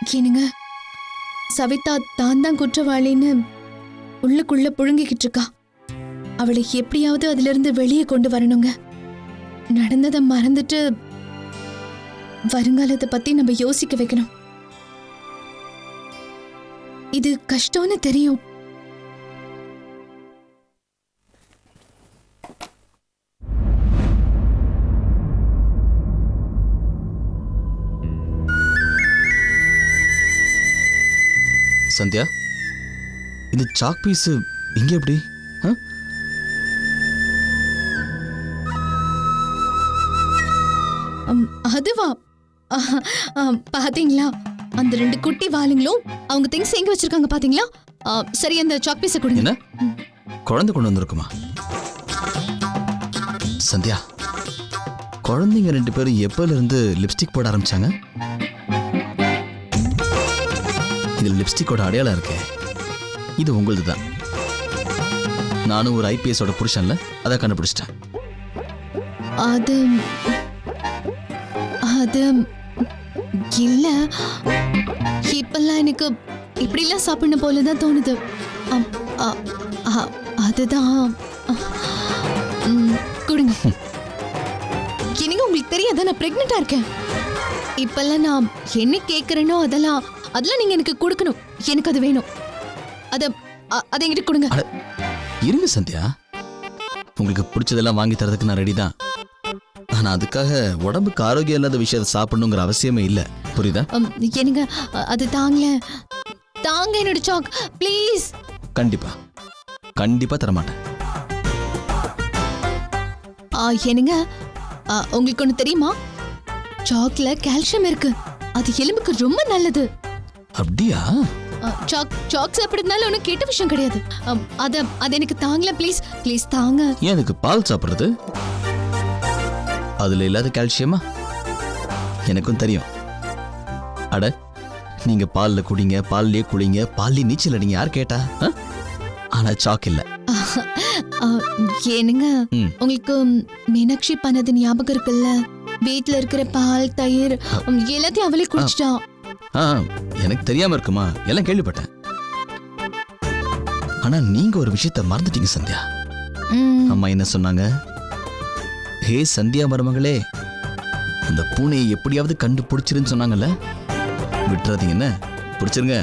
என்னங்க, சவிதா தான் குற்றவாளின்னு உள்ளுக்குள்ள புழுங்கிக்கிட்டு இருக்கா. அவளை எப்படியாவது அதுல இருந்து வெளியே கொண்டு வரணுங்க. நடந்ததை மறந்துட்டு வருங்காலத்தை பத்தி நம்ம யோசிக்க வைக்கணும். இது கஷ்டம்னு தெரியும். சந்தியா, இந்த சாக் பீஸ் இங்க எப்படி? அதுவா? பாத்தீங்களா, அந்த 2 குட்டி வாளுங்களும் அவங்க திங்ஸ் எங்க வச்சிருக்காங்க பாத்தீங்களா? சரி, அந்த சாக் பீஸை கொடுங்க. என்ன குழந்தை கொண்டு வந்திருக்குமா? சந்தியா, குழந்தைங்க 2 பேரும் எப்பல இருந்து லிப்ஸ்டிக் போட ஆரம்பிச்சாங்க? இதுல லிப்ஸ்டிக்கோட அடையாளம் இருக்கு. இது உங்களது தான். நானும் ஒரு IPS ஓட புருஷன்ல அதை கண்டுபிடிச்சிட்டேன். அது அது இல்ல, இப்பெல்லாம் எனக்கு இப்படிலாம் சாப்பிடணும் போலதான் தோணுது. அதுதான். கொடுங்க. என்னங்க, உங்களுக்கு தெரியாத நான் பிரெக்னெண்டா இருக்கேன். இப்பெல்லாம் நான் என்ன கேட்கறேனோ அதெல்லாம் நீங்க எனக்கு கொடுக்கணும். எனக்கு அது வேணும். அதை என்கிட்ட கொடுங்க. இருங்க சந்தியா, உங்களுக்கு பிடிச்சதெல்லாம் வாங்கி தரதுக்கு நான் ரெடி தான். ஆனா அதுக்காக உடம்புக்கு ஆரோக்கியம் இல்லாத விஷயத்தை சாப்பிடணுங்கிற அவசியமே இல்லை. புரியுதா? என்னங்க, அது தாங்க என்னோட சாக் ப்ளீஸ். கண்டிப்பா தரமாட்டேன். என்னங்க, உங்களுக்கு ஒண்ணு தெரியுமா? சாக்ல கால்சியம் இருக்கு. அது எலும்புக்கு ரொம்ப நல்லது. அப்படியா? சாக் சாப்பிடுறதுனால ஒன்றும் கெட்ட விஷயம் கிடையாது. அது எனக்கு தாங்கல ப்ளீஸ் தாங்க. ஏன் அதுக்கு பால் சாப்பிடுறது? அதுல இல்லாத கால்சியமா? எனக்கும் தெரியும். அட, நீங்க பால்ல குடிங்க, பால்லயே குளிங்க, பால்லயே நீச்சல் அடிங்க, யார் கேட்டா? ஆனா சாக் இல்ல. ஏனுங்க, உங்களுக்கு மீனாட்சி பண்ணது ஞாபகம் இருக்குல்ல? வீட்டுல இருக்கிற பால், தயிர் எல்லாத்தையும் அவளே குடிச்சிட்டா. எனக்கு தெரியாம இருக்குமா? எல்லாம் கேள்விப்பட்டேன். ஆனா நீங்க ஒரு விஷயத்த மறந்துட்டீங்க சந்தியா. அம்மா என்ன சொன்னாங்க? ஹே சந்தியா மருமகளே, அந்த பூனையை எப்படியாவது கண்டுபிடிச்சிருன்னு சொன்னாங்கல்ல. விட்டுறாதீங்க, என்ன பிடிச்சிருங்க.